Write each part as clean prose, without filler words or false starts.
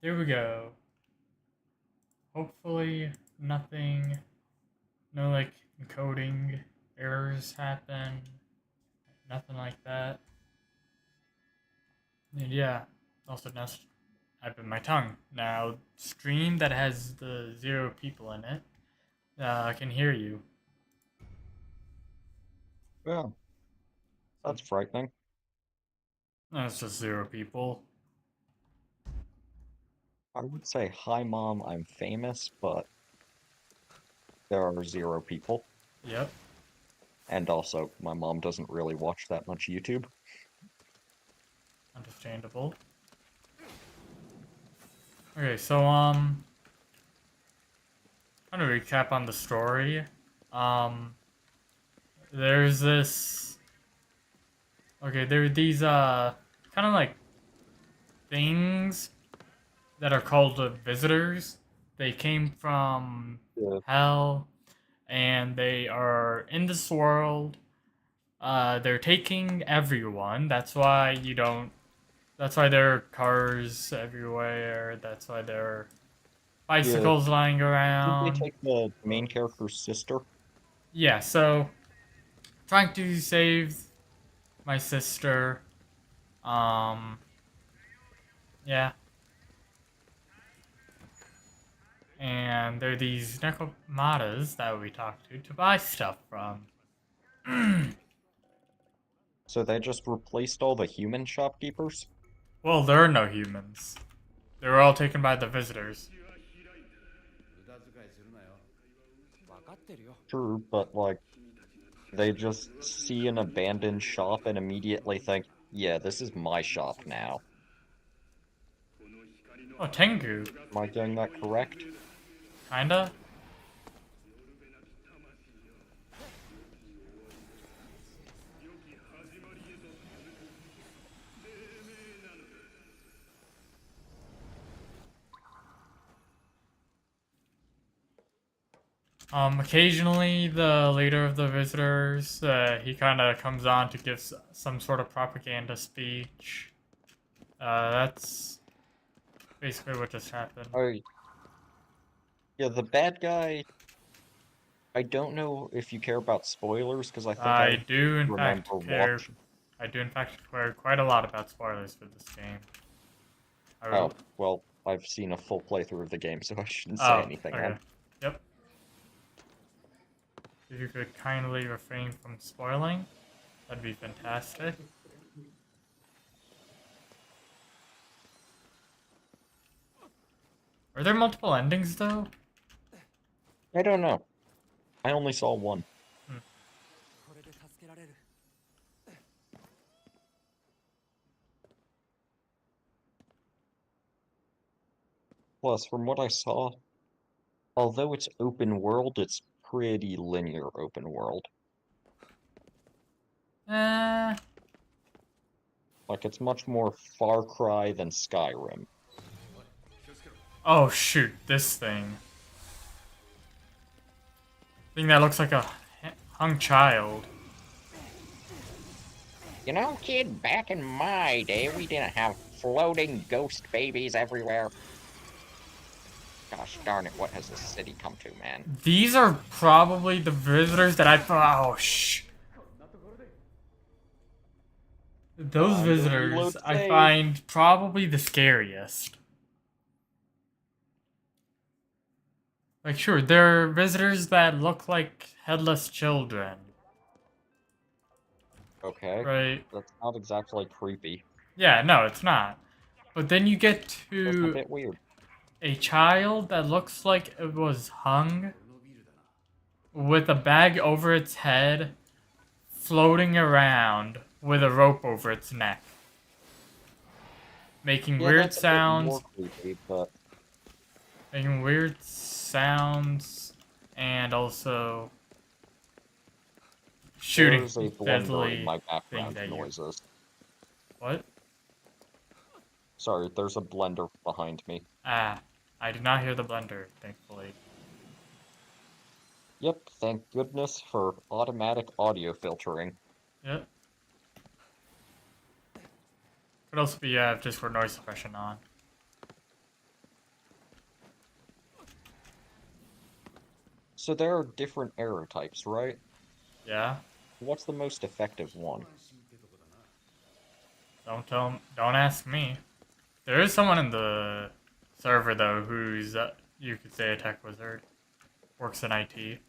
There we go. Hopefully nothing, no like encoding errors happen, nothing like that. And yeah, also now I bit my tongue. Now stream that has the 0 people in it can hear you. Yeah, that's frightening. It's just 0 people. I would say, hi mom, I'm famous, but there are 0 people. Yep, And also, my mom doesn't really watch that much YouTube. understandable. Okay, so kind of recap on the story. Um, there's this. Okay, there are these kind of like things that are called visitors. They came from Yeah. hell, and they are in this world. They're taking everyone. That's why you don't. That's why there are cars everywhere. That's why there are Yeah, bicycles lying did they around. take the main character's sister? Yeah, so trying to save my sister. Um, yeah, and there are these necromatas that we talk to buy stuff from. So they just replaced all the human shopkeepers? Well, there are no humans. They were all taken by the visitors. Sure, but like, they just see an abandoned shop and immediately think, yeah, this is my shop now. Oh, Tengu. Am I getting that correct? Kinda. Occasionally, the leader of the visitors, he kind of comes on to give some sort of propaganda speech. That's basically what just happened. Oh, yeah, the bad guy. I don't know if you care about spoilers, because I think I I do, in fact, remember care. watching. I do, in fact, care quite a lot about spoilers for this game. I Oh, will. well, I've seen a full playthrough of the game, so I shouldn't say Oh, anything okay. on. Yep. If you could kindly refrain from spoiling, that'd be fantastic. Are there multiple endings though? I don't know. I only saw one. Hmm. Plus, from what I saw, although it's open world, it's pretty linear open world. Eh. Like, it's much more Far Cry than Skyrim. Oh shoot, this thing. Thing that looks like a hung child. You know, kid, back in my day, we didn't have floating ghost babies everywhere. Gosh darn it, what has this city come to, man? These are probably the visitors that I. Oh shh. Those Time to reload visitors I save. find probably the scariest. Like, sure, there are visitors that look like headless children, Okay, right? that's not exactly creepy. Yeah, no, it's not. But then you get Just a to bit weird. a child that looks like it was hung with a bag over its head, floating around with a rope over its neck, making Yeah, weird that's a bit more sounds, creepy, but and also shooting there's a blender in deadly my things background at you. noises. What? Sorry, there's a blender behind me. Ah, I did not hear the blender, thankfully. Yep, thank goodness for automatic audio filtering. Yep. Could also be just for noise suppression on. So there are different arrow types, right? Yeah. What's the most effective one? Don't ask me. There is someone in the server though who's you could say a tech wizard, works in IT. We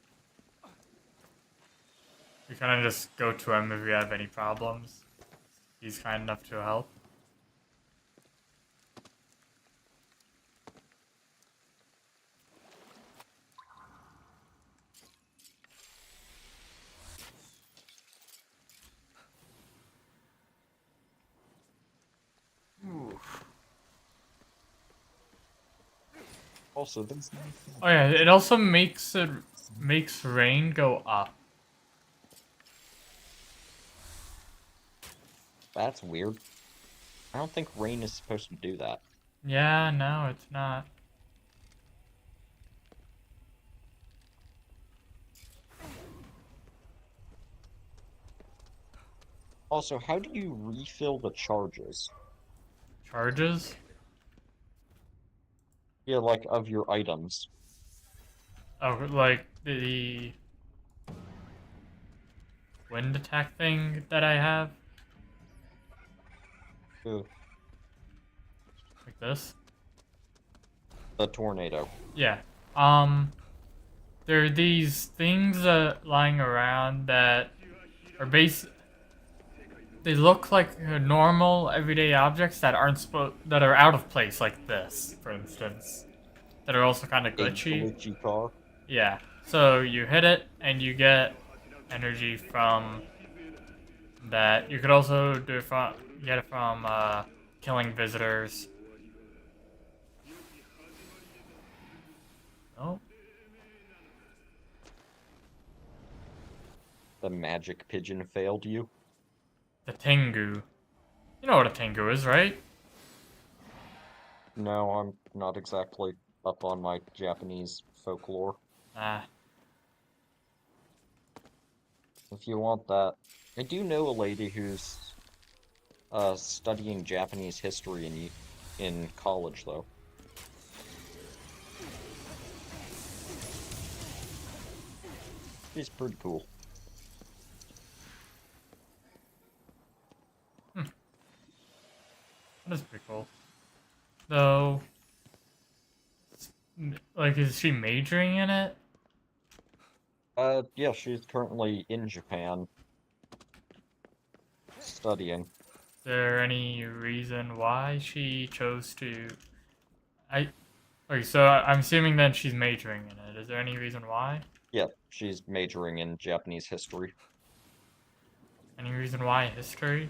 kind of just go to him if we have any problems. He's kind enough to help. Also, there's Oh yeah, it also makes rain go up. that's weird. I don't think rain is supposed to do that. Yeah, no, it's not. Also, how do you refill the charges? Charges? Yeah, like of your items. Oh, like the wind attack thing that I have? Ugh, Like this? the tornado. Yeah. There are these things lying around that are they look like normal everyday objects that that are out of place, like this, for instance. That are also kind of A glitchy. glitchy car. Yeah. So you hit it and you get energy from that. You could also get it from killing visitors. Oh, The magic pigeon failed you. the Tengu. You know what a Tengu is, right? No, I'm not exactly up on my Japanese folklore. Ah, If you want that. I do know a lady who's studying Japanese history in college, though. She's pretty cool. that is pretty cool. Though, like, is she majoring in it? Yeah, she's currently in Japan studying. Is there any reason why she chose to? I Okay, so I'm assuming then she's majoring in it. Is there any reason why? Yeah, she's majoring in Japanese history. Any reason why history?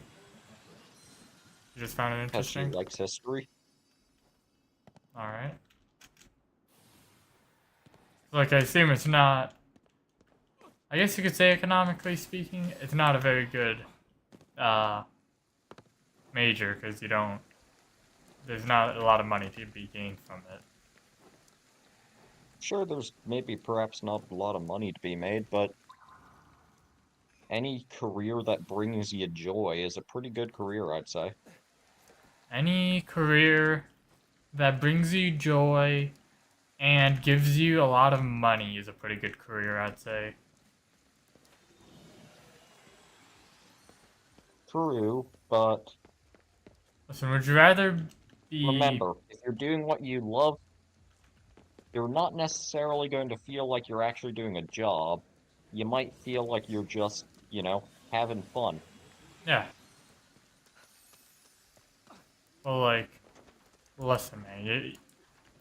You just found it Because she interesting? likes history. Alright. Like, I assume it's not. I guess you could say, economically speaking, it's not a very good uh, major because you don't. There's not a lot of money to be gained from it. Sure, there's maybe perhaps not a lot of money to be made, but any career that brings you joy is a pretty good career, I'd say. Any career that brings you joy and gives you a lot of money is a pretty good career, I'd say. True, but Listen, would you rather be. remember, if you're doing what you love, you're not necessarily going to feel like you're actually doing a job. You might feel like you're just, having fun. Yeah. Well, like, listen, man.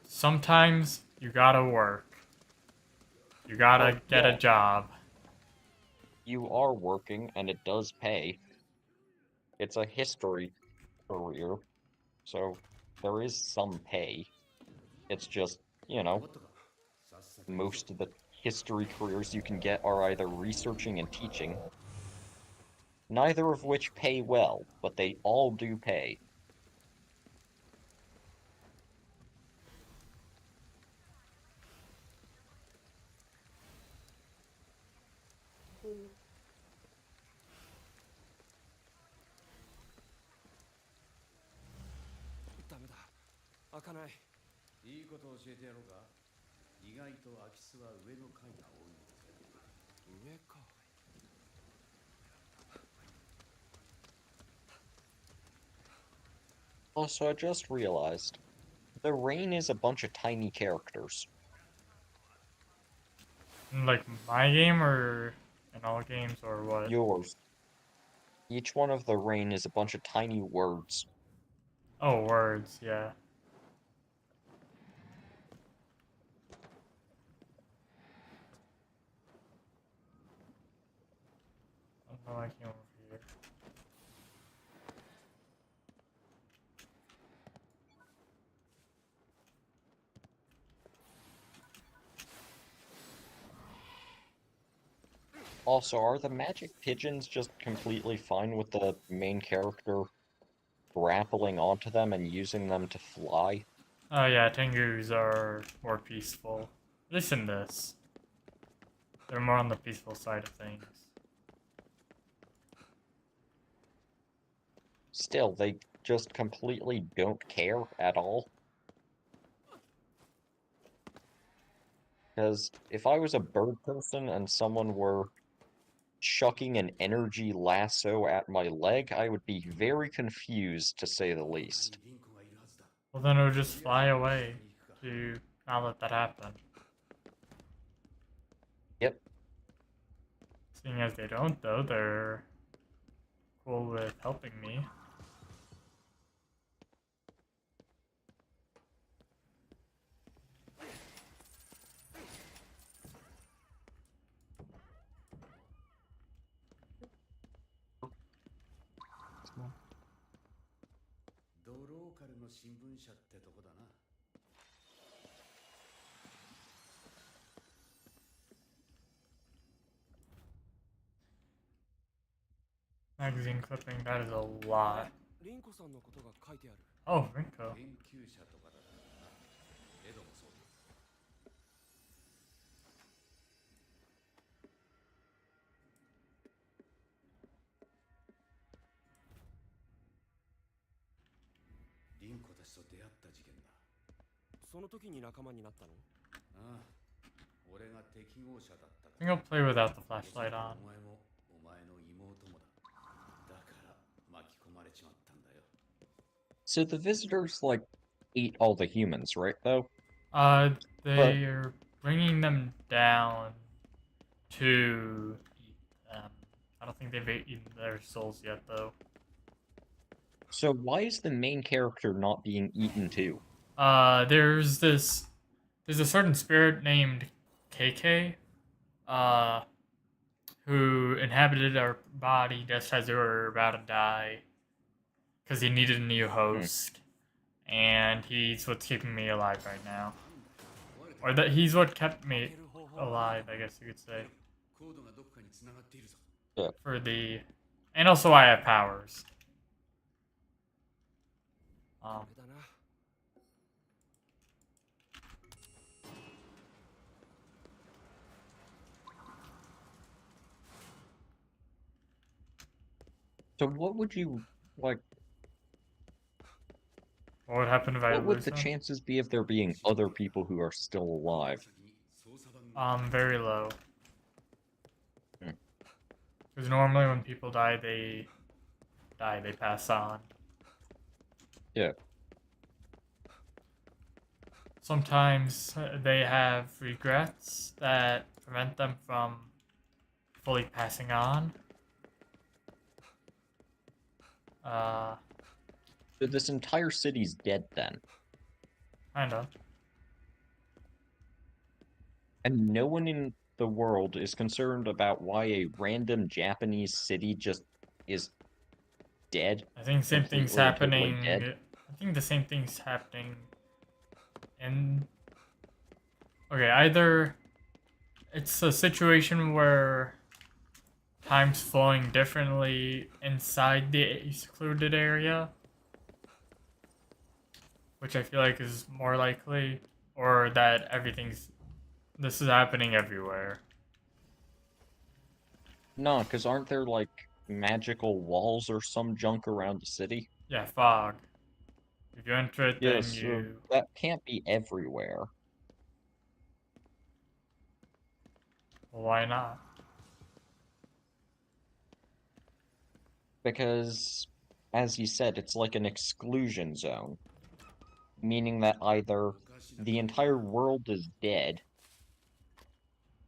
Sometimes you gotta work. You Well, gotta get a yeah, job. you are working and it does pay. It's a history career, so there is some pay. It's just, most of the history careers you can get are either researching and teaching, neither of which pay well, but they all do pay. Mm. ダメだ開かない。いいこと教えてやろうか。意外と空き巣は上の階が多いんだぜ。上か。Also, I just realized the rain is a bunch of tiny characters. In, like, my game or in all games or what? Yours. Each one of the rain is a bunch of tiny words. Oh, words, yeah. Oh, I came over here. Also, are the magic pigeons just completely fine with the main character grappling onto them and using them to fly? Oh yeah, Tengus are more peaceful. At least in this. They're more on the peaceful side of things. Still, they just completely don't care at all. Because if I was a bird person and someone were chucking an energy lasso at my leg, I would be very confused, to say the least. リンコがいるはずだ。 Well, then it'll just fly away to not let that happen. Yep. Seeing as they don't, though, they're cool with helping me. Magazine clipping, that is a lot. リンコさんのことが書いてある。 Oh, Rinko. 研究者とかだったかな。エドもそうだ。リンコたちと出会った事件だ。その時に仲間になったの？ああ、俺が適合者だったか I think ら。 I'll play without the flashlight on. お前もお前の妹もだ。だから巻き込まれちまったんだよ。 So the visitors, like, eat all the humans, right, though? They're bringing them down to eat them. I don't think they've eaten their souls yet, though. So why is the main character not being eaten too? There's a certain spirit named KK, who inhabited our body just as we were about to die, because he needed a new host, and he's what's keeping me alive right now, or that he's what kept me alive, I guess you could say. コードがどっかに繋がっているぞ。 For the, and also I have powers. これだな。 So what would you, like, What would happen if I what would lose the them? chances be of there being other people who are still alive? 捜査番組 Very low. Hmm. Because normally when people die, they pass on. Yeah. Sometimes they have regrets that prevent them from fully passing on. So this entire city's dead then. Kinda. And no one in the world is concerned about why a random Japanese city just is dead. I think same thing's Completely and totally happening. dead. I think the same thing's happening in. Okay, either it's a situation where time's flowing differently inside the secluded area, which I feel like is more likely, or that this is happening everywhere. No, because aren't there, like, magical walls or some junk around the city? Yeah, fog. If you enter it, then Yes, you. that can't be everywhere. Why not? Because, as you said, it's like an exclusion zone, meaning that either the entire world is dead,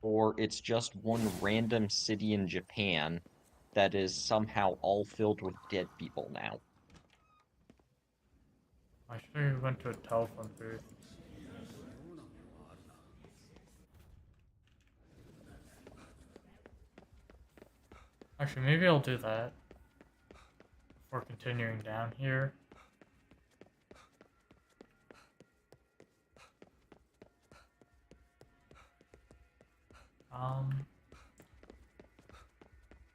or it's just one random city in Japan that is somehow all filled with dead people now. I should have went to a telephone booth. Actually, maybe I'll do that before continuing down here.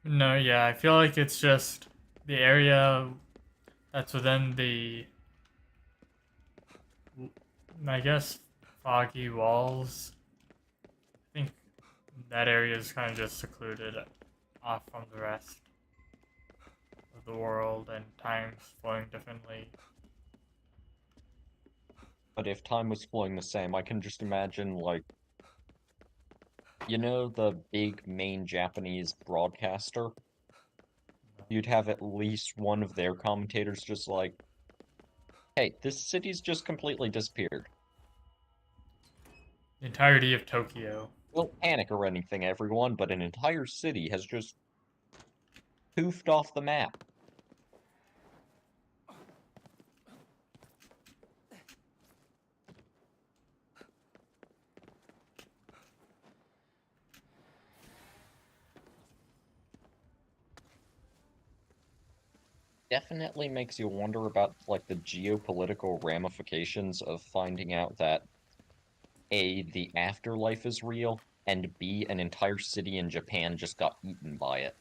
No, yeah, I feel like it's just the area that's within the, I guess, foggy walls. I think that area is kind of just secluded off from the rest of the world and time's flowing differently. But if time was flowing the same, I can just imagine, like, you know, the big main Japanese broadcaster? You'd have at least one of their commentators just like, hey, this city's just completely disappeared. The entirety of Tokyo. Don't panic or anything, everyone, but an entire city has just poofed off the map. Definitely makes you wonder about, like, the geopolitical ramifications of finding out that A, the afterlife is real, and B, an entire city in Japan just got eaten by it.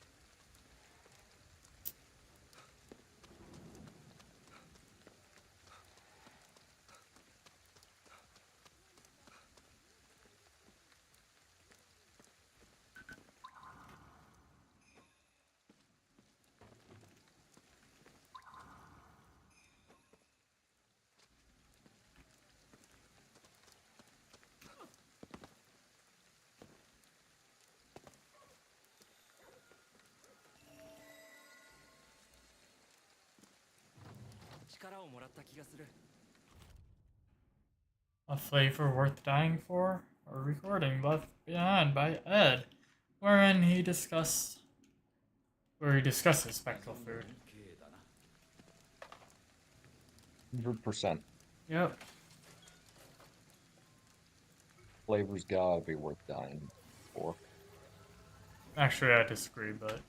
A flavor worth dying for? A recording left behind by Ed, wherein he discusses spectral food. 100%. Yep. Flavor's gotta be worth dying for. Actually, I disagree, but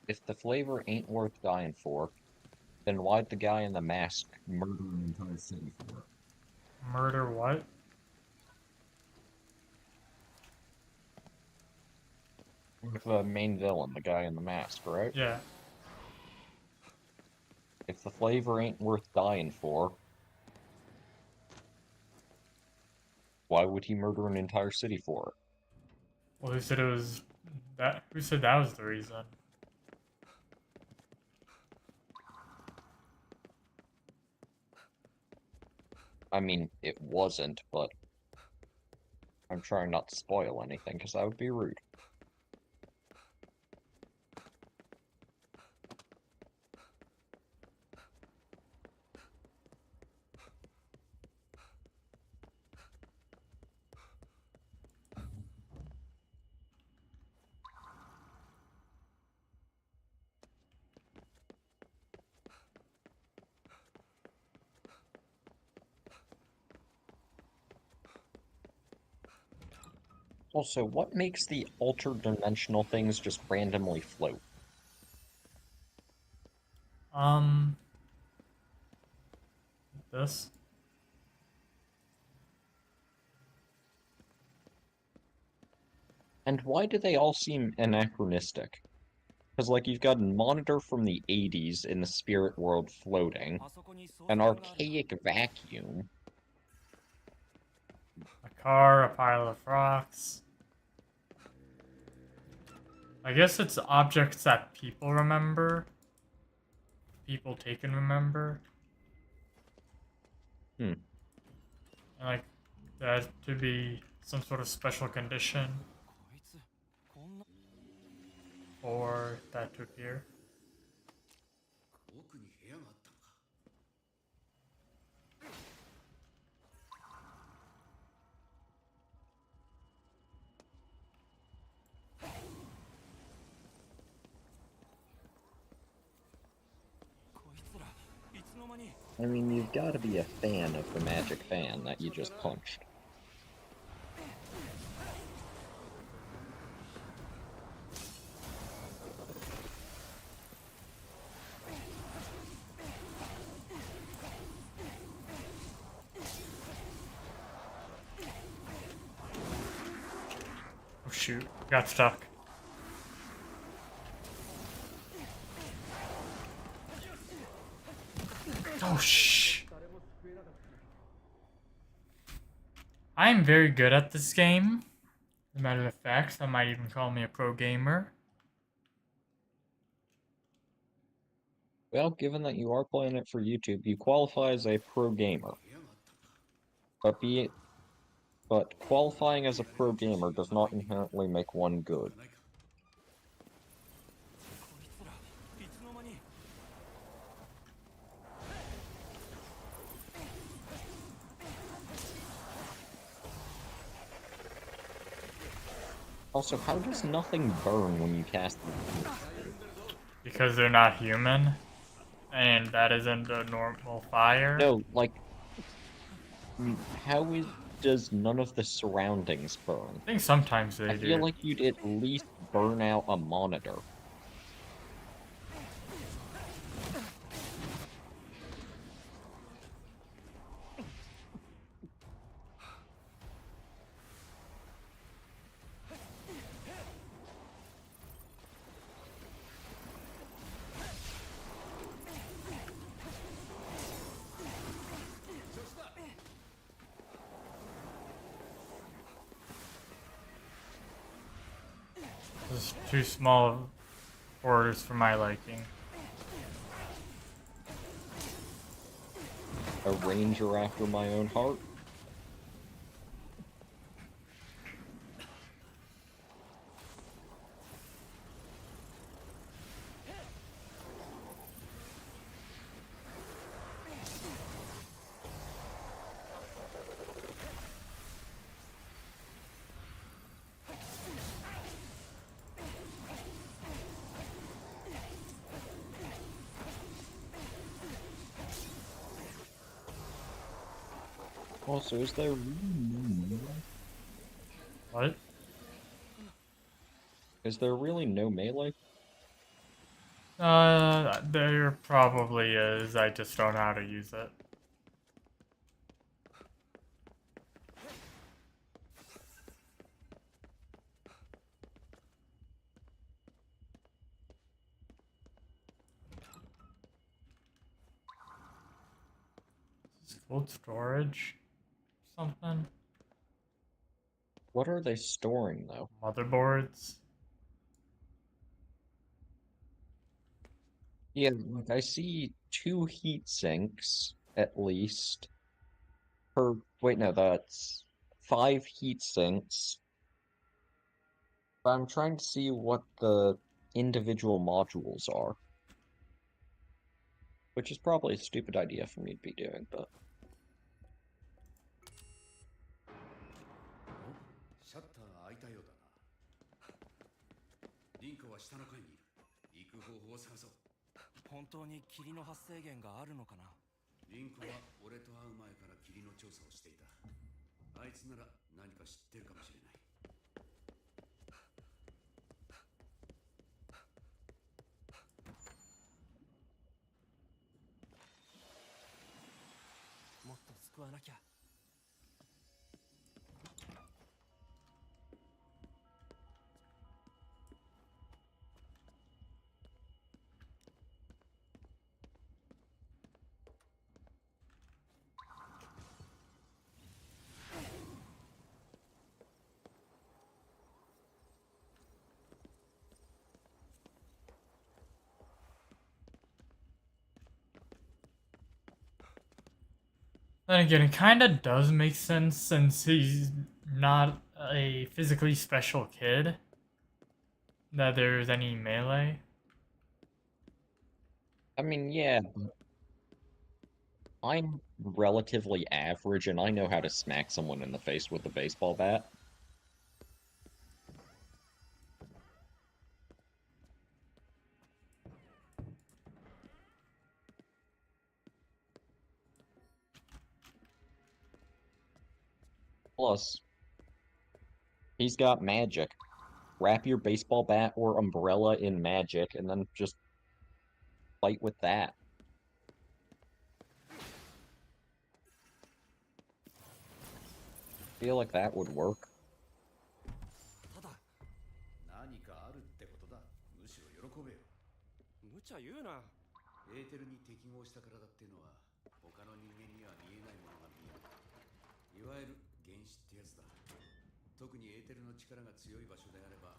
If the flavor ain't worth dying for, then why'd the guy in the mask murder an entire city for it? murder what? The main villain, the guy in the mask, right? Yeah. If the flavor ain't worth dying for, why would he murder an entire city for it? Well, who said it was that? Who said that was the reason? I mean, it wasn't, but I'm trying not to spoil anything, because that would be rude. Also, what makes the ultra-dimensional things just randomly float? This. And why do they all seem anachronistic? Because, like, you've got a monitor from the 80s in the spirit world floating, あそこに操作 an 盤があるな archaic vacuum. A car, a pile of rocks. I guess it's objects that people remember. People taken remember. Hmm. And like that to be some sort of special condition こいつこんな for that to appear. 奥に部屋があったのか。こいつらいつの間に I mean, you've got to be a fan of the magic fan that you just punched. Oh shoot, got stuck. Oh shh. I'm very good at this game. As a matter of fact, some might even call me a pro gamer. Well, given that you are playing it for YouTube, you qualify as a pro gamer. 部屋があったのか。 But qualifying as a pro gamer does not inherently make one good. ないか。こいつらいつの間に Also, how does nothing burn when you cast the Because they're not human. And that isn't a normal fire. No, like, how does none of the surroundings burn? I think sometimes they I do. feel like you'd at least burn out a monitor. This is too small orders for my liking. A ranger after my own heart. Also, is there What? really no melee? There probably is. I just don't know how to use it. Is this cold storage? Something? What are they storing, though? Motherboards? Yeah, like, I see 2 heat sinks, at least. Wait, no, that's 5 heat sinks. But I'm trying to see what the individual modules are. Which is probably a stupid idea for me to be doing, but... お、シャッターが開いたようだな。リンクは下の階にいる。行く方法を探そう。本当に霧の発生源があるのかなリンクは俺と会う前から霧の調査をしていた。あいつなら何か知ってるかもしれない。もっと救わなきゃ Then again, it kind of does make sense since he's not a physically special kid. That there's any melee. I mean, yeah, I'm relatively average and I know how to smack someone in the face with a baseball bat. Plus, he's got magic. Wrap your baseball bat or umbrella in magic and then just fight with that. Feel like that would work. ただ何かあるってことだ。むしろ喜べよ。無茶言うな。エーテルに適合した体っていうのは他の人間には見えないものが見える。いわゆる原子ってやつだ。特にエーテルの力が強い場所であれば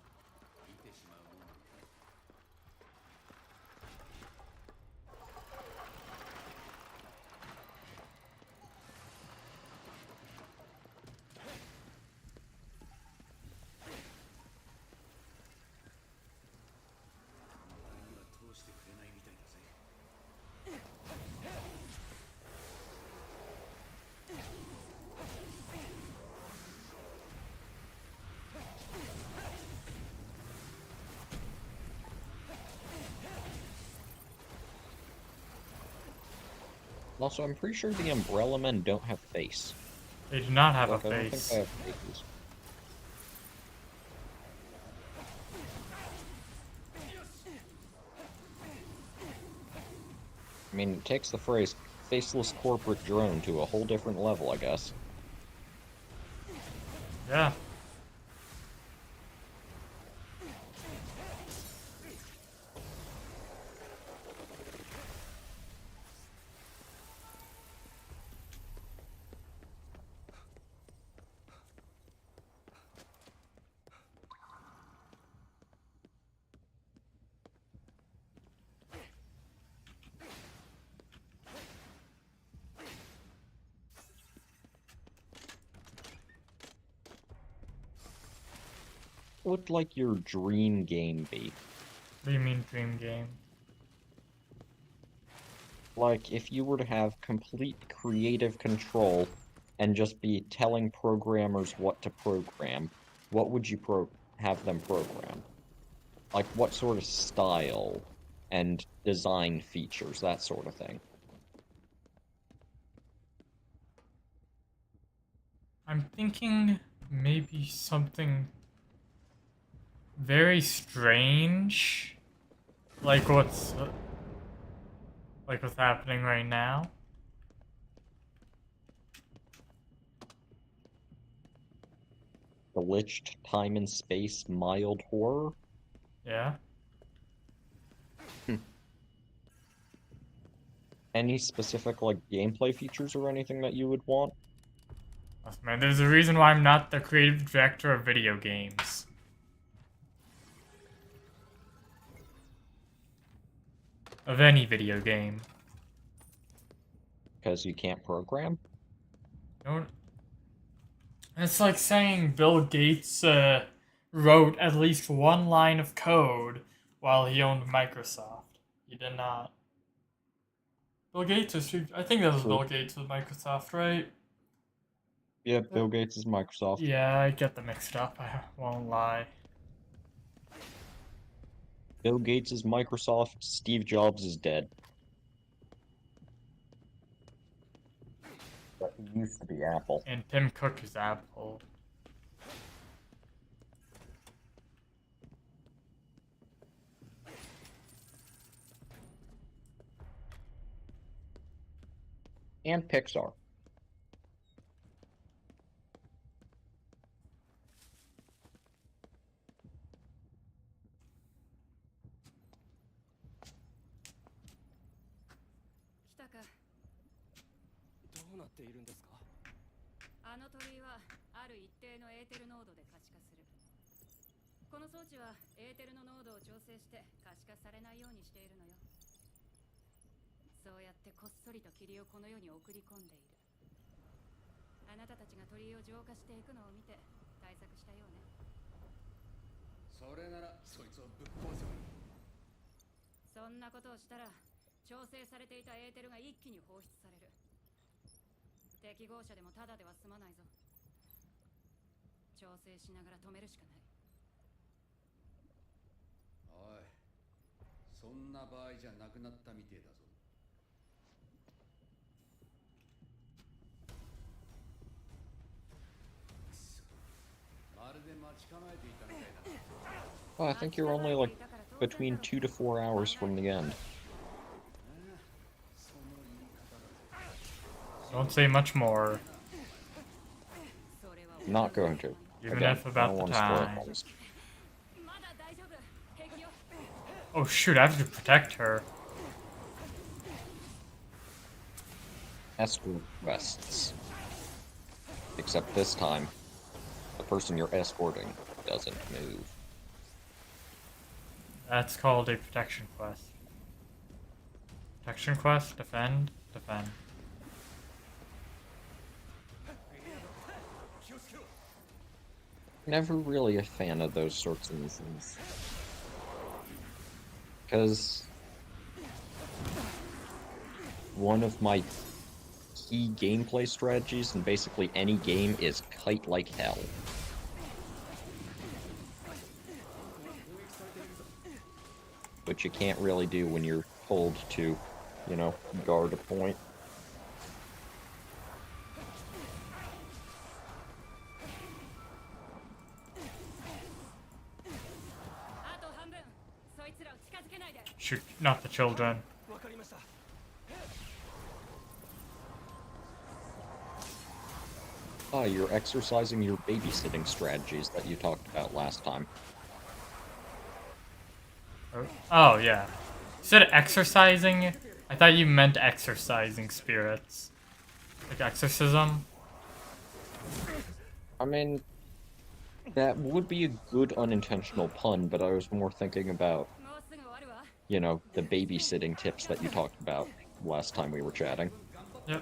見てしまうもんなんだ。俺には通してくれないみたいだぜ。Also, I'm pretty sure the Umbrella Men don't have face. They do not have Like, a I don't think face. they have faces. I mean, it takes the phrase faceless corporate drone to a whole different level, I guess. Yeah. What would like your dream game be? What do you mean dream game? Like, if you were to have complete creative control and just be telling programmers what to program, what would you have them program? Like, what sort of style and design features, that sort of thing. I'm thinking maybe something very strange, like what's happening right now. Glitched time and space mild horror? Yeah. Any specific, like, gameplay features or anything that you would want? Man, there's a reason why I'm not the creative director of video games. Of any video game. Because you can't program? Don't. It's like saying Bill Gates wrote at least one line of code while he owned Microsoft. He did not. Bill Gates is. I think that was True. Bill Gates with Microsoft, right? Yeah, Bill Gates is Microsoft. Yeah, I get them mixed up. I won't lie. Bill Gates is Microsoft, Steve Jobs is dead. But he used to be Apple. And Tim Cook is Apple. And Pixar. あなたたちが鳥居を浄化していくのを見て対策したようね。それならそいつをぶっ壊せばいい。そんなことをしたら調整されていたエーテルが一気に放出される。適合者でもただでは済まないぞ。調整しながら止めるしかない。おい、そんな場合じゃなくなったみてえだぞ。くそ、まるで待ち構えていたみたいだな。Oh, I think you're only like between 2 to 4 hours from the end. その言い方だぜ。 Don't say much more, それは Not going to. even Again, if I about don't the want to spoil time. things. まだ大丈夫。平気よ。 Oh shoot, I have to protect her. Escort quests. Except this time, the person you're escorting doesn't move. That's called a protection quest. Protection quest, defend, defend. Never really a fan of those sorts of things. Because one of my key gameplay strategies in basically any game is kite like hell. Which you can't really do when you're told to, you know, guard a point. Shoot, not the children. わかりました。 Ah, you're exercising your babysitting strategies that you talked about last time. Oh yeah. You said exercising? I thought you meant exercising spirits. Like exorcism? I mean, that would be a good unintentional pun, but I was more thinking about, もうすぐ終わるわ。 you know, the babysitting tips that you talked about last time we were chatting. Yep.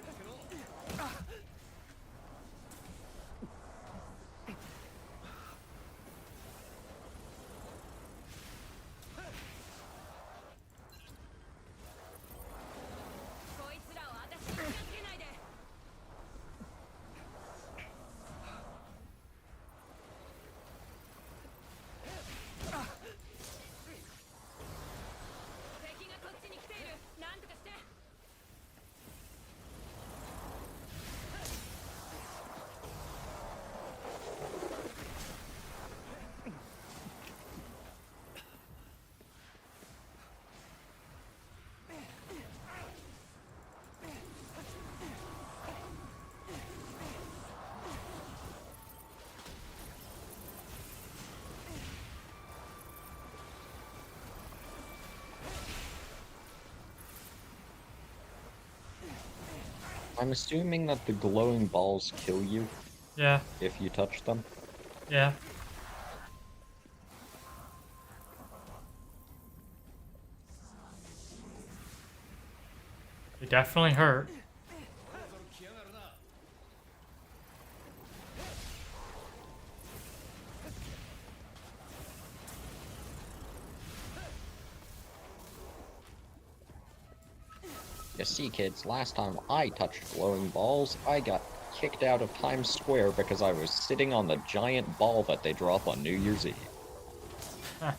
I'm assuming that the glowing balls kill you Yeah. if you touch them. Yeah. They definitely hurt. You see, kids, last time I touched glowing balls, I got kicked out of Times Square because I was sitting on the giant ball that they drop on New Year's Eve. Huh.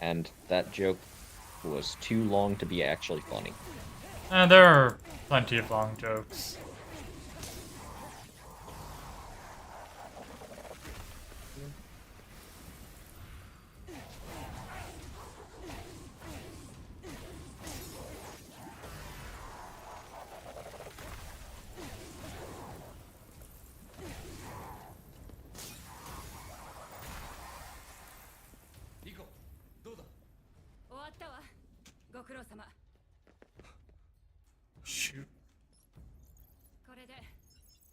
And that joke was too long to be actually funny. There are plenty of long jokes. Shoot. これで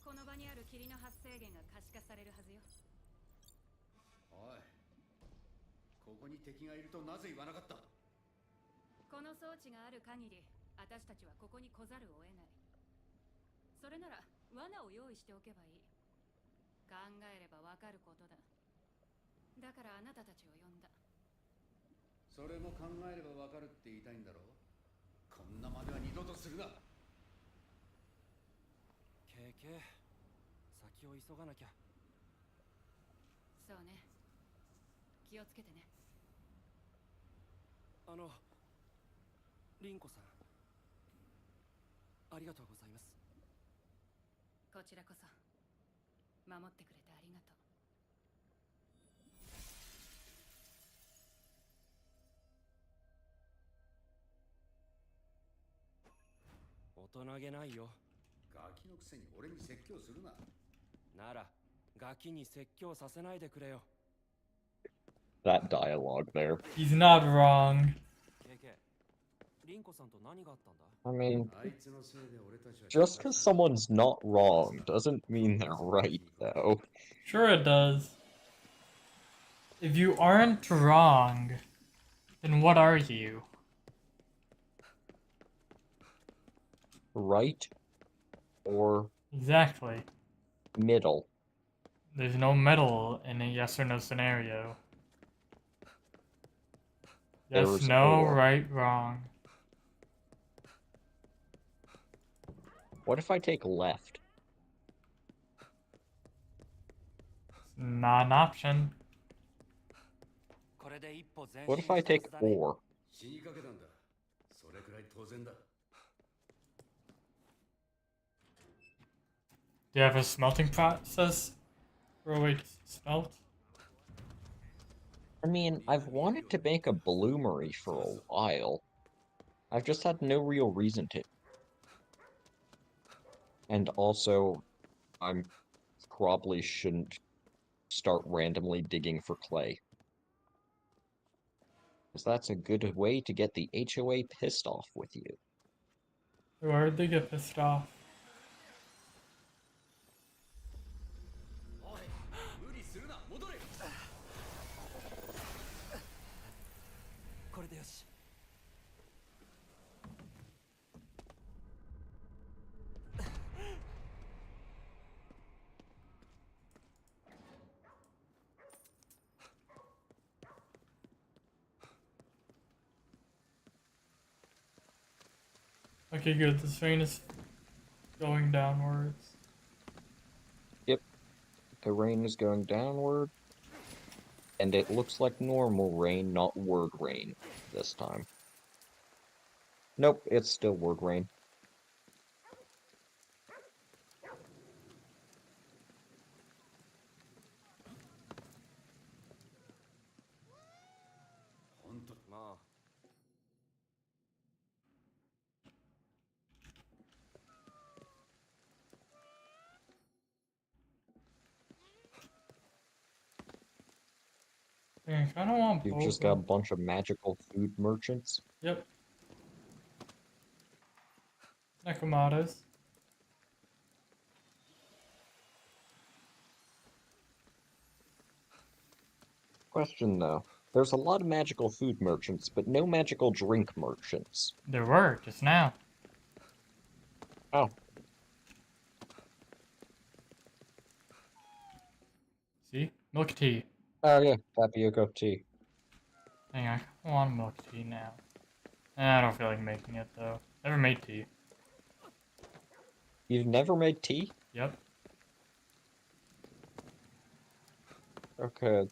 この場にある霧の発生源が可視化されるはずよ。おい、ここに敵がいるとなぜ言わなかった？この装置がある限り、私たちはここに来ざるを得ない。それなら罠を用意しておけばいい。考えればわかることだ。だからあなたたちを呼んだ。それも考えればわかるって言いたいんだろう。こんなまでは二度とするな。ケケ、先を急がなきゃ。そうね。気をつけてね。リンコさん、ありがとうございます。こちらこそ守ってくれてありがとう。大人げないよ。ガキのくせに俺に説教するな。ならガキに説教させないでくれよ。 That dialogue there. He's not wrong. ケケ、リンコさんと何があったんだ？ I mean, あいつのせいで俺たちは just because someone's not wrong doesn't mean they're right, though. Sure it does. If you aren't wrong, then what are you? Right or Exactly. middle. There's no middle in a yes or no scenario. Yes, There's no, or. right, wrong. What if I take left? Not an option. What if I take or? 死にかけたんだ。それくらい当然だ。Do you have a smelting process? For a way to smelt? I mean, I've wanted to make a bloomery for a while. I've just had no real reason to. And also, I probably shouldn't start randomly digging for clay. Because that's a good way to get the HOA pissed off with you. Where did they get pissed off? おい、無理するな、戻れ。これでよし。Okay, good. This train is going downwards. Yep. The rain is going downward. And it looks like normal rain, not word rain, this time. Nope, it's still word rain. I kind of want You've both just got a of- bunch of magical food merchants. Yep. Nakamata's. Question though, there's a lot of magical food merchants, but no magical drink merchants. There were, just now. Oh. See? Milk tea. Oh yeah, tapioca tea. Hang on, I want milk tea now. I don't feel like making it though. Never made tea. You've never made tea? Yep. Okay.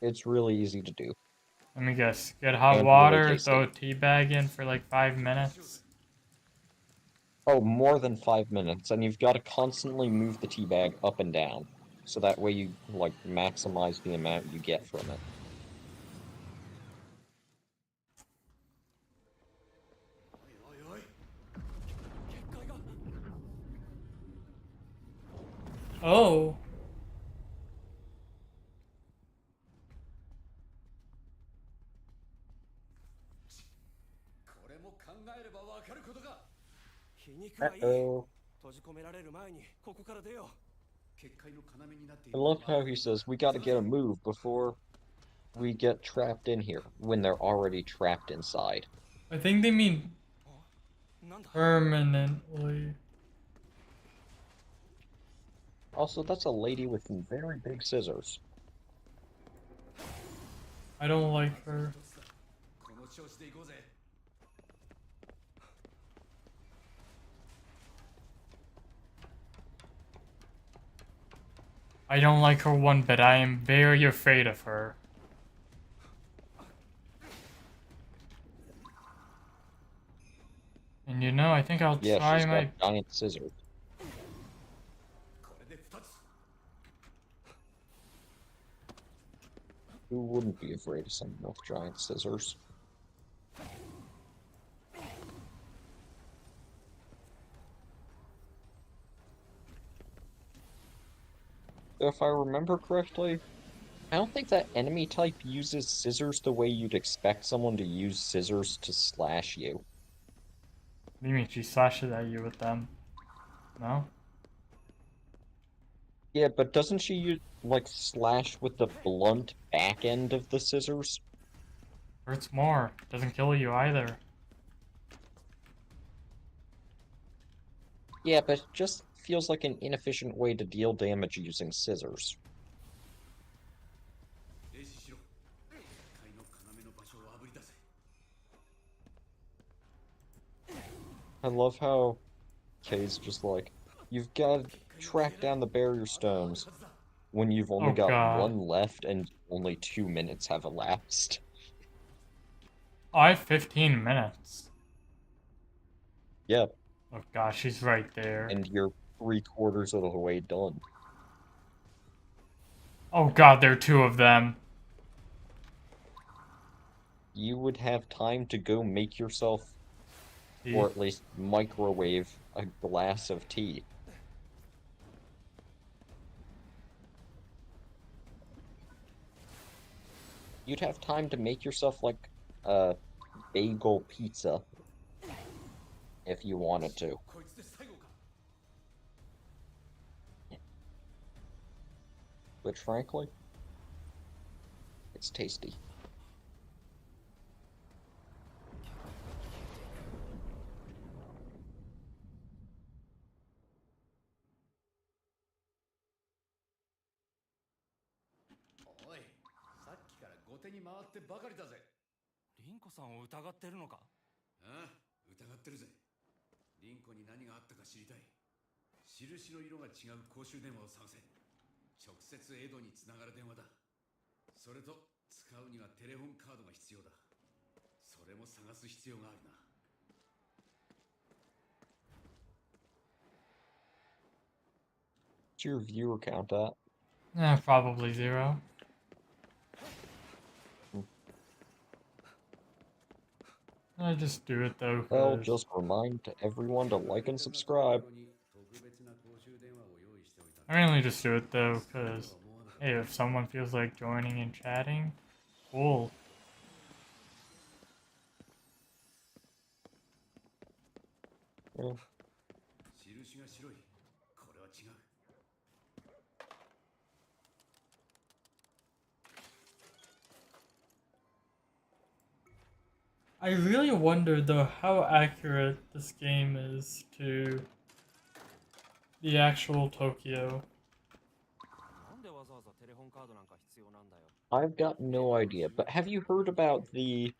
It's really easy to do. Let me guess. Get hot And water, really throw a tasty. tea bag in for like 5 minutes. Oh, more than 5 minutes, and you've got to constantly move the tea bag up and down. So that way you, like, maximize the amount you get from it. Oh. Uh-oh. I love how he says, we gotta get a move before we get trapped in here, when they're already trapped inside. I think they mean permanently. Also, that's a lady with very big scissors. I don't like her. この調子で行こうぜ。 I don't like her one bit. I am very afraid of her. And you know, I think I'll Yeah, try she's my... got giant scissors. これで2つ。 Who wouldn't be afraid of someone with giant scissors? If I remember correctly, I don't think that enemy type uses scissors the way you'd expect someone to use scissors to slash you. What do you mean she slashes at you with them? No? Yeah, but doesn't she use, like, slash with the blunt back end of the scissors? Hurts more. Doesn't kill you either. Yeah, but it just feels like an inefficient way to deal damage using scissors. 停止しろ。界の要の場所をあぶり出せ。 I love how Kay's just like, you've got to track down the barrier stones when you've only Oh, got God. one left and only 2 minutes have elapsed. Oh, I have 15 minutes. Yeah, Oh gosh, she's right there. and you're 3/4 of the way done. Oh god, there are 2 of them. You would have time to go make yourself, Tea. or at least microwave, a glass of tea. You'd have time to make yourself, like, a bagel pizza, if you wanted to. こいつで最後か。 Which, frankly, it's tasty.おい、さっきから後手に回ってばかりだぜ。凛子さんを疑ってるのか？ああ、疑ってるぜ。凛子に何があったか知りたい。印の色が違う公衆電話を探せ。直接エドにつながる電話だ。それと使うにはテレホンカードが必要だ。それも探す必要があるな。 What's your viewer count at? Probably 0. I just do it though, Well, 'cause just remind everyone to like and subscribe. I mainly just do it though, because hey, if someone feels like joining and chatting, cool. Yeah. 印が白い。これは違う。 I really wonder though how accurate this game is to the actual Tokyo. なんでわざわざテレホンカードなんか必要なんだよ。 I've got no idea, but have you heard about the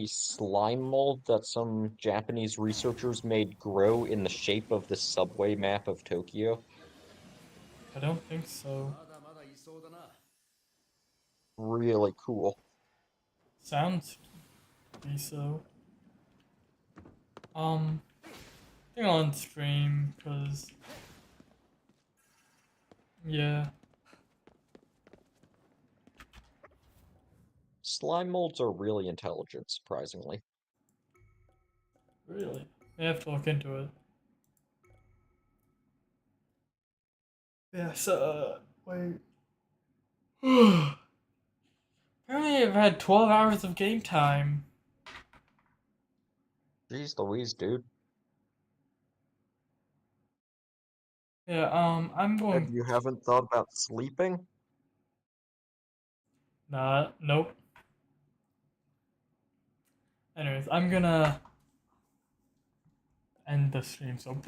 slime mold that some Japanese researchers made grow in the shape of the subway map of Tokyo? I don't think so. まだまだいそうだな。 Really cool. Sounds to be so. I think on stream, cause yeah. Slime molds are really intelligent, surprisingly. Really? I have to look into it. Yeah, so, wait. Apparently I've had 12 hours of game time. Jeez Louise, dude. Yeah, I'm going... You haven't thought about sleeping? Nah, nope. Anyways, I'm gonna end the stream, so...